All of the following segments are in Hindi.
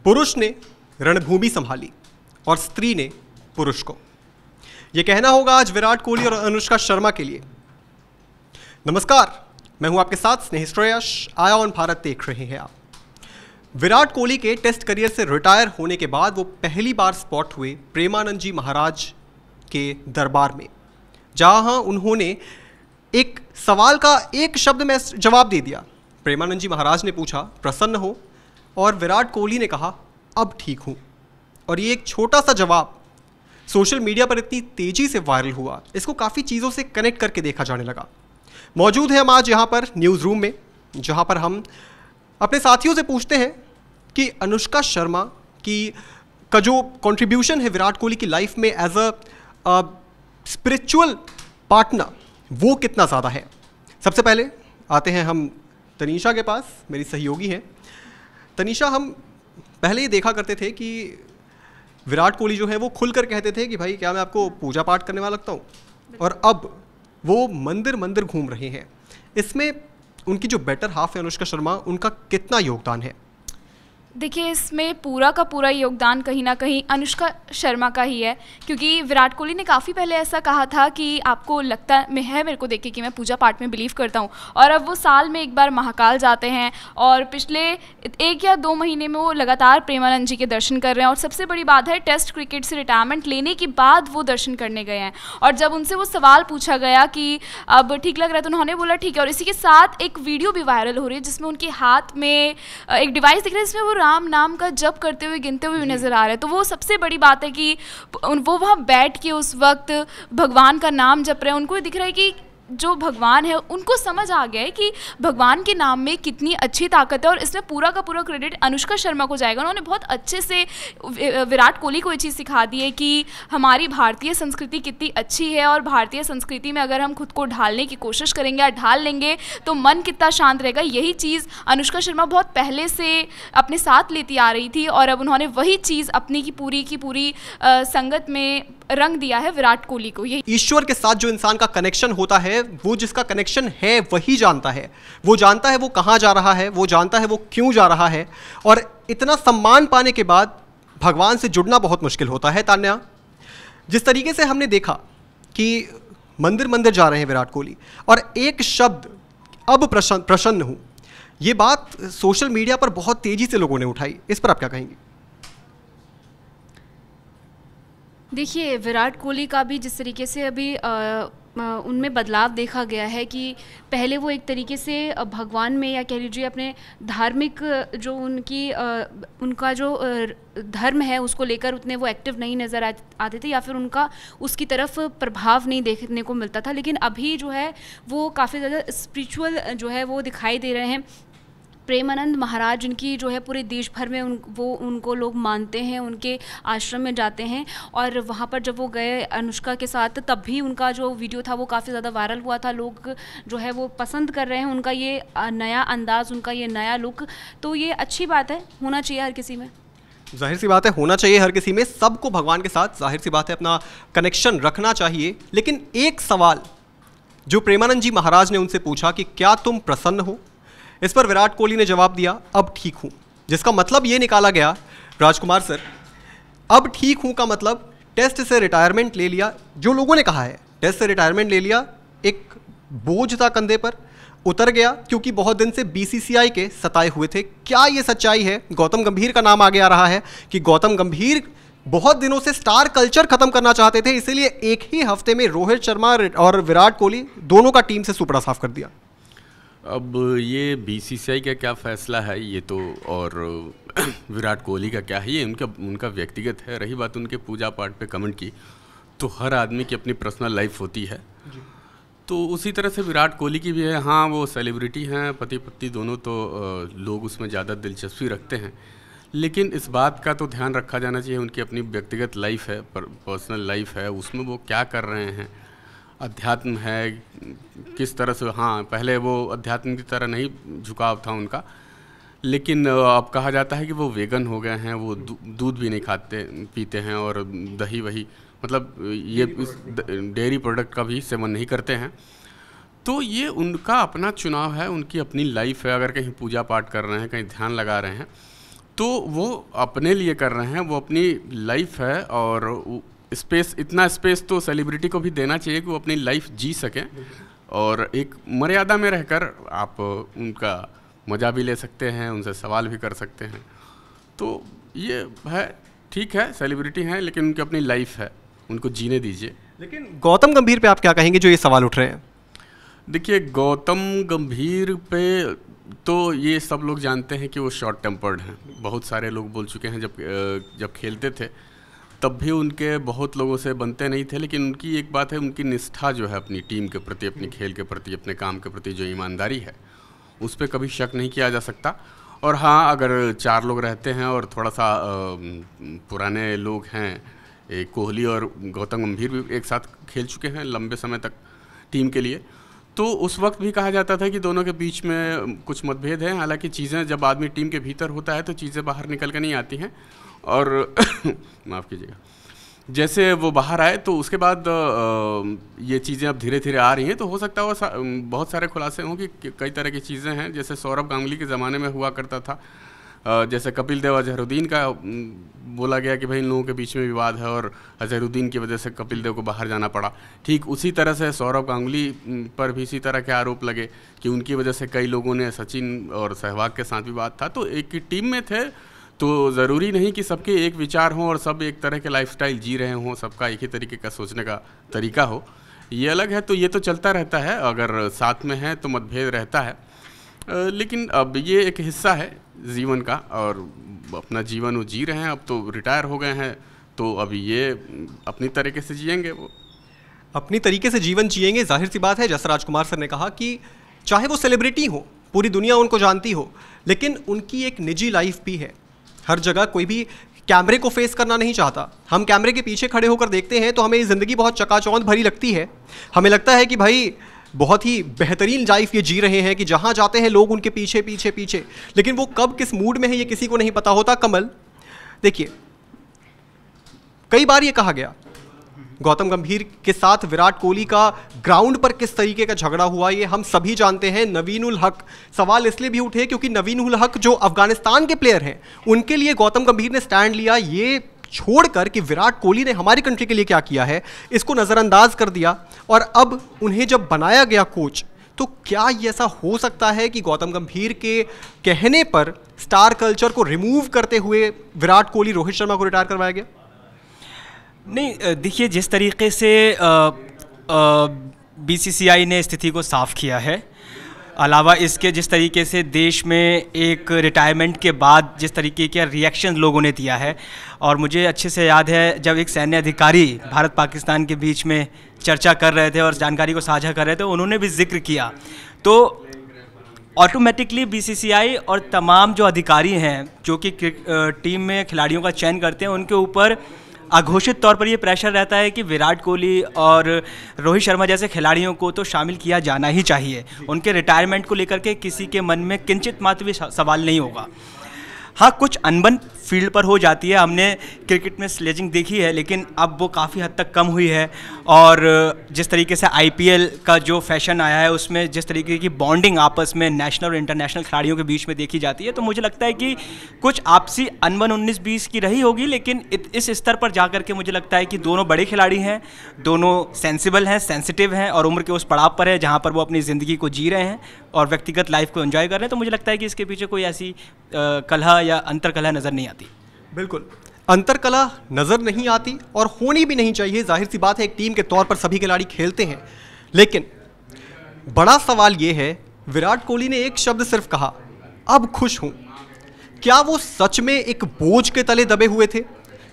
पुरुष ने रणभूमि संभाली और स्त्री ने पुरुष को। यह कहना होगा आज विराट कोहली और अनुष्का शर्मा के लिए। नमस्कार, मैं हूं आपके साथ स्नेह श्रेयस। आया ऑन भारत देख रहे हैं आप। विराट कोहली के टेस्ट करियर से रिटायर होने के बाद वो पहली बार स्पॉट हुए प्रेमानंद जी महाराज के दरबार में, जहां उन्होंने एक सवाल का एक शब्द में जवाब दे दिया। प्रेमानंद जी महाराज ने पूछा, प्रसन्न हो? और विराट कोहली ने कहा, अब ठीक हूं। और ये एक छोटा सा जवाब सोशल मीडिया पर इतनी तेजी से वायरल हुआ, इसको काफ़ी चीज़ों से कनेक्ट करके देखा जाने लगा। मौजूद है हम आज यहाँ पर न्यूज़ रूम में, जहाँ पर हम अपने साथियों से पूछते हैं कि अनुष्का शर्मा का जो कंट्रीब्यूशन है विराट कोहली की लाइफ में एज अ स्पिरिचुअल पार्टनर, वो कितना ज़्यादा है। सबसे पहले आते हैं हम तनीषा के पास, मेरी सहयोगी हैं। तनीषा, हम पहले ही देखा करते थे कि विराट कोहली जो है वो खुलकर कहते थे कि भाई क्या मैं आपको पूजा पाठ करने वाला लगता हूँ, और अब वो मंदिर मंदिर घूम रहे हैं। इसमें उनकी जो बेटर हाफ है अनुष्का शर्मा, उनका कितना योगदान है? देखिए, इसमें पूरा का पूरा योगदान कहीं ना कहीं अनुष्का शर्मा का ही है, क्योंकि विराट कोहली ने काफ़ी पहले ऐसा कहा था कि आपको लगता है मेरे को देख के कि मैं पूजा पाठ में बिलीव करता हूँ, और अब वो साल में एक बार महाकाल जाते हैं और पिछले 1 या 2 महीने में वो लगातार प्रेमानंद जी के दर्शन कर रहे हैं। और सबसे बड़ी बात है, टेस्ट क्रिकेट से रिटायरमेंट लेने के बाद वो दर्शन करने गए हैं, और जब उनसे वो सवाल पूछा गया कि अब ठीक लग रहा है तो उन्होंने बोला ठीक है। और इसी के साथ एक वीडियो भी वायरल हो रही है जिसमें उनके हाथ में एक डिवाइस दिख रहा है जिसमें वो राम नाम का जप करते हुए, गिनते हुए नजर आ रहे हैं। तो वो सबसे बड़ी बात है कि वो वहाँ बैठ के उस वक्त भगवान का नाम जप रहे हैं। उनको दिख रहा है कि जो भगवान है उनको समझ आ गया है कि भगवान के नाम में कितनी अच्छी ताकत है, और इसमें पूरा का पूरा क्रेडिट अनुष्का शर्मा को जाएगा। उन्होंने बहुत अच्छे से विराट कोहली को ये चीज़ सिखा दी है कि हमारी भारतीय संस्कृति कितनी अच्छी है, और भारतीय संस्कृति में अगर हम खुद को ढालने की कोशिश करेंगे या ढाल लेंगे तो मन कितना शांत रहेगा। यही चीज़ अनुष्का शर्मा बहुत पहले से अपने साथ लेती आ रही थी, और अब उन्होंने वही चीज़ अपनी की पूरी संगत में रंग दिया है विराट कोहली को। ये ईश्वर के साथ जो इंसान का कनेक्शन होता है, वो जिसका कनेक्शन है वही जानता है। वो जानता है वो कहाँ जा रहा है, वो जानता है वो क्यों जा रहा है। और इतना सम्मान पाने के बाद भगवान से जुड़ना बहुत मुश्किल होता है। तान्या, जिस तरीके से हमने देखा कि मंदिर मंदिर जा रहे हैं विराट कोहली, और एक शब्द अब प्रसन्न हूँ, ये बात सोशल मीडिया पर बहुत तेजी से लोगों ने उठाई। इस पर आप क्या कहेंगे? देखिए, विराट कोहली का भी जिस तरीके से अभी उनमें बदलाव देखा गया है कि पहले वो एक तरीके से भगवान में, या कह लीजिए अपने धार्मिक जो उनका जो धर्म है उसको लेकर उतने वो एक्टिव नहीं नज़र आते थे, या फिर उनका उसकी तरफ प्रभाव नहीं देखने को मिलता था। लेकिन अभी जो है वो काफ़ी ज़्यादा स्पिरिचुअल जो है वो दिखाई दे रहे हैं। प्रेमानंद महाराज जिनकी जो है पूरे देश भर में उनको लोग मानते हैं, उनके आश्रम में जाते हैं, और वहाँ पर जब वो गए अनुष्का के साथ, तब भी उनका जो वीडियो था वो काफ़ी ज़्यादा वायरल हुआ था। लोग जो है वो पसंद कर रहे हैं उनका ये नया अंदाज़, उनका ये नया लुक। तो ये अच्छी बात है, होना चाहिए हर किसी में। जाहिर सी बात है, होना चाहिए हर किसी में। सबको भगवान के साथ जाहिर सी बात है अपना कनेक्शन रखना चाहिए। लेकिन एक सवाल जो प्रेमानंद जी महाराज ने उनसे पूछा कि क्या तुम प्रसन्न हो, इस पर विराट कोहली ने जवाब दिया, अब ठीक हूँ। जिसका मतलब ये निकाला गया, राजकुमार सर, अब ठीक हूँ का मतलब टेस्ट से रिटायरमेंट ले लिया। जो लोगों ने कहा है टेस्ट से रिटायरमेंट ले लिया, एक बोझ था कंधे पर, उतर गया, क्योंकि बहुत दिन से बीसीसीआई के सताए हुए थे। क्या ये सच्चाई है? गौतम गंभीर का नाम आगे आ रहा है कि गौतम गंभीर बहुत दिनों से स्टार कल्चर खत्म करना चाहते थे, इसीलिए एक ही हफ्ते में रोहित शर्मा और विराट कोहली दोनों का टीम से सुपड़ा साफ कर दिया। अब ये बीसीसीआई का क्या फैसला है ये तो, और विराट कोहली का क्या है ये उनका व्यक्तिगत है। रही बात उनके पूजा पाठ पे कमेंट की, तो हर आदमी की अपनी पर्सनल लाइफ होती है, तो उसी तरह से विराट कोहली की भी है। हाँ, वो सेलिब्रिटी हैं, पति पत्नी दोनों, तो लोग उसमें ज़्यादा दिलचस्पी रखते हैं। लेकिन इस बात का तो ध्यान रखा जाना चाहिए, उनकी अपनी व्यक्तिगत लाइफ है, पर्सनल लाइफ है, उसमें वो क्या कर रहे हैं, अध्यात्म है किस तरह से। हाँ, पहले वो अध्यात्म की तरह नहीं झुकाव था उनका, लेकिन अब कहा जाता है कि वो वेगन हो गए हैं, वो दूध भी नहीं खाते पीते हैं, और दही वही मतलब ये डेयरी प्रोडक्ट का भी सेवन नहीं करते हैं। तो ये उनका अपना चुनाव है, उनकी अपनी लाइफ है। अगर कहीं पूजा पाठ कर रहे हैं, कहीं ध्यान लगा रहे हैं, तो वो अपने लिए कर रहे हैं, वो अपनी लाइफ है, और स्पेस, इतना स्पेस तो सेलिब्रिटी को भी देना चाहिए कि वो अपनी लाइफ जी सकें, और एक मर्यादा में रहकर आप उनका मज़ा भी ले सकते हैं, उनसे सवाल भी कर सकते हैं। तो ये है, ठीक है, सेलिब्रिटी हैं लेकिन उनकी अपनी लाइफ है, उनको जीने दीजिए। लेकिन गौतम गंभीर पे आप क्या कहेंगे जो ये सवाल उठ रहे हैं? देखिए, गौतम गंभीर पे तो ये सब लोग जानते हैं कि वो शॉर्ट टेम्पर्ड हैं। बहुत सारे लोग बोल चुके हैं, जब खेलते थे तब भी उनके बहुत लोगों से बनते नहीं थे, लेकिन उनकी एक बात है, उनकी निष्ठा जो है अपनी टीम के प्रति, अपनी खेल के प्रति, अपने काम के प्रति जो ईमानदारी है, उस पर कभी शक नहीं किया जा सकता। और हाँ, अगर 4 लोग रहते हैं और थोड़ा सा पुराने लोग हैं, कोहली और गौतम गंभीर भी एक साथ खेल चुके हैं लंबे समय तक टीम के लिए, तो उस वक्त भी कहा जाता था कि दोनों के बीच में कुछ मतभेद हैं। हालांकि चीज़ें जब आदमी टीम के भीतर होता है तो चीज़ें बाहर निकल कर नहीं आती हैं, और माफ़ कीजिएगा, जैसे वो बाहर आए तो उसके बाद ये चीज़ें अब धीरे धीरे आ रही हैं, तो हो सकता है बहुत सारे खुलासे हों कि कई तरह की चीज़ें हैं। जैसे सौरभ गांगुली के ज़माने में हुआ करता था, जैसे कपिल देव अजहरुद्दीन का बोला गया कि भाई इन लोगों के बीच में विवाद है और अजहरुद्दीन की वजह से कपिल देव को बाहर जाना पड़ा। ठीक उसी तरह से सौरभ गांगुली पर भी इसी तरह के आरोप लगे कि उनकी वजह से कई लोगों ने, सचिन और सहवाग के साथ विवाद था। तो एक ही टीम में थे, तो ज़रूरी नहीं कि सबके एक विचार हों और सब एक तरह के लाइफस्टाइल जी रहे हों, सबका एक ही तरीके का सोचने का तरीका हो, ये अलग है। तो ये तो चलता रहता है, अगर साथ में है तो मतभेद रहता है, लेकिन अब ये एक हिस्सा है जीवन का, और अपना जीवन वो जी रहे हैं। अब तो रिटायर हो गए हैं, तो अभी ये अपनी तरीके से जिएंगे, वो अपनी तरीके से जीवन जिएंगे। जाहिर सी बात है, जैसा राजकुमार सर ने कहा कि चाहे वो सेलिब्रिटी हो, पूरी दुनिया उनको जानती हो, लेकिन उनकी एक निजी लाइफ भी है। हर जगह कोई भी कैमरे को फेस करना नहीं चाहता। हम कैमरे के पीछे खड़े होकर देखते हैं तो हमें ये ज़िंदगी बहुत चकाचौंध भरी लगती है। हमें लगता है कि भाई बहुत ही बेहतरीन लाइफ ये जी रहे हैं, कि जहाँ जाते हैं लोग उनके पीछे पीछे पीछे, लेकिन वो कब किस मूड में है ये किसी को नहीं पता होता। कमल, देखिए, कई बार ये कहा गया गौतम गंभीर के साथ विराट कोहली का ग्राउंड पर किस तरीके का झगड़ा हुआ, ये हम सभी जानते हैं। नवीन उल हक, सवाल इसलिए भी उठे क्योंकि नवीन उल हक जो अफगानिस्तान के प्लेयर हैं, उनके लिए गौतम गंभीर ने स्टैंड लिया। ये छोड़कर कि विराट कोहली ने हमारी कंट्री के लिए क्या किया है, इसको नज़रअंदाज कर दिया। और अब उन्हें जब बनाया गया कोच, तो क्या ये ऐसा हो सकता है कि गौतम गंभीर के कहने पर स्टार कल्चर को रिमूव करते हुए विराट कोहली, रोहित शर्मा को रिटायर करवाया गया? नहीं, देखिए, जिस तरीके से बीसीसीआई ने स्थिति को साफ किया है, अलावा इसके जिस तरीके से देश में एक रिटायरमेंट के बाद जिस तरीके के रिएक्शन लोगों ने दिया है, और मुझे अच्छे से याद है जब एक सैन्य अधिकारी भारत पाकिस्तान के बीच में चर्चा कर रहे थे और जानकारी को साझा कर रहे थे, उन्होंने भी जिक्र किया, तो ऑटोमेटिकली बीसीसीआई और तमाम जो अधिकारी हैं जो कि टीम में खिलाड़ियों का चयन करते हैं, उनके ऊपर अघोषित तौर पर ये प्रेशर रहता है कि विराट कोहली और रोहित शर्मा जैसे खिलाड़ियों को तो शामिल किया जाना ही चाहिए। उनके रिटायरमेंट को लेकर के किसी के मन में किंचित मात्र भी सवाल नहीं होगा। हाँ, कुछ अनबन फील्ड पर हो जाती है, हमने क्रिकेट में स्लेजिंग देखी है, लेकिन अब वो काफ़ी हद तक कम हुई है। और जिस तरीके से आईपीएल का जो फैशन आया है, उसमें जिस तरीके की बॉन्डिंग आपस में नेशनल और इंटरनेशनल खिलाड़ियों के बीच में देखी जाती है, तो मुझे लगता है कि कुछ आपसी अनबन 19-20 की रही होगी, लेकिन इस स्तर पर जा कर के मुझे लगता है कि दोनों बड़े खिलाड़ी हैं, दोनों सेंसिबल हैं, सेंसिटिव हैं, और उम्र के उस पड़ाव पर है जहाँ पर वो अपनी ज़िंदगी को जी रहे हैं और व्यक्तिगत लाइफ को एंजॉय कर रहे हैं। तो मुझे लगता है कि इसके पीछे कोई ऐसी कलह या अंतर्कलह नज़र नहीं आती। बिल्कुल, अंतर्कलह नज़र नहीं आती और होनी भी नहीं चाहिए। जाहिर सी बात है, एक टीम के तौर पर सभी खिलाड़ी खेलते हैं, लेकिन बड़ा सवाल ये है, विराट कोहली ने एक शब्द सिर्फ कहा, अब खुश हूं। क्या वो सच में एक बोझ के तले दबे हुए थे?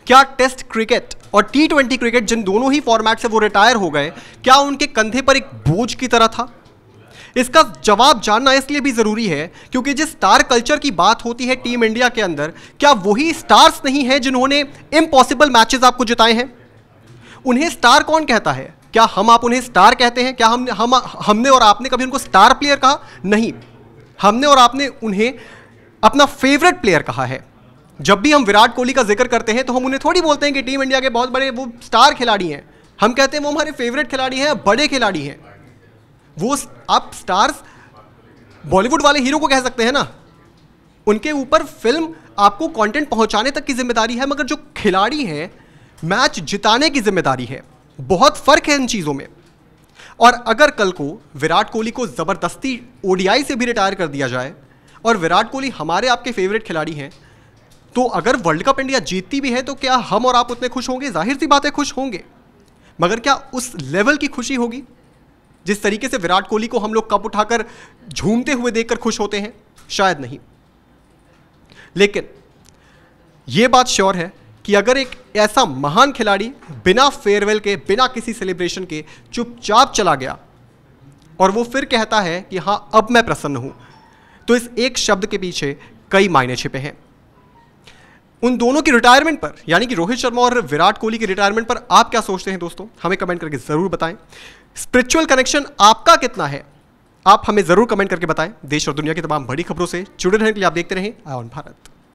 क्या टेस्ट क्रिकेट और T20 क्रिकेट, जिन दोनों ही फॉर्मेट से वो रिटायर हो गए, क्या उनके कंधे पर एक बोझ की तरह था? इसका जवाब जानना इसलिए भी ज़रूरी है क्योंकि जिस स्टार कल्चर की बात होती है टीम इंडिया के अंदर, क्या वही स्टार्स नहीं हैं जिन्होंने इम्पॉसिबल मैचेस आपको जिताए हैं? उन्हें स्टार कौन कहता है? क्या हम आप उन्हें स्टार कहते हैं? क्या हमने और आपने कभी उनको स्टार प्लेयर कहा? नहीं, हमने और आपने उन्हें अपना फेवरेट प्लेयर कहा है। जब भी हम विराट कोहली का जिक्र करते हैं तो हम उन्हें थोड़ी बोलते हैं कि टीम इंडिया के बहुत बड़े वो स्टार खिलाड़ी हैं। हम कहते हैं वो हमारे फेवरेट खिलाड़ी हैं, बड़े खिलाड़ी हैं। वो आप स्टार्स बॉलीवुड वाले हीरो को कह सकते हैं ना, उनके ऊपर फिल्म आपको कंटेंट पहुंचाने तक की जिम्मेदारी है, मगर जो खिलाड़ी हैं मैच जिताने की जिम्मेदारी है। बहुत फर्क है इन चीज़ों में। और अगर कल को विराट कोहली को ज़बरदस्ती ओडीआई से भी रिटायर कर दिया जाए, और विराट कोहली हमारे आपके फेवरेट खिलाड़ी हैं, तो अगर वर्ल्ड कप इंडिया जीतती भी है तो क्या हम और आप उतने खुश होंगे? जाहिर सी बात है खुश होंगे, मगर क्या उस लेवल की खुशी होगी जिस तरीके से विराट कोहली को हम लोग कप उठाकर झूमते हुए देखकर खुश होते हैं? शायद नहीं। लेकिन यह बात श्योर है कि अगर एक ऐसा महान खिलाड़ी बिना फेयरवेल के, बिना किसी सेलिब्रेशन के चुपचाप चला गया और वो फिर कहता है कि हां अब मैं प्रसन्न हूं, तो इस एक शब्द के पीछे कई मायने छिपे हैं। उन दोनों की रिटायरमेंट पर, यानी कि रोहित शर्मा और विराट कोहली की रिटायरमेंट पर आप क्या सोचते हैं दोस्तों? हमें कमेंट करके जरूर बताएं। स्पिरिचुअल कनेक्शन आपका कितना है, आप हमें जरूर कमेंट करके बताएं। देश और दुनिया की तमाम बड़ी खबरों से जुड़े रहने के लिए आप देखते रहें आय ऑन भारत।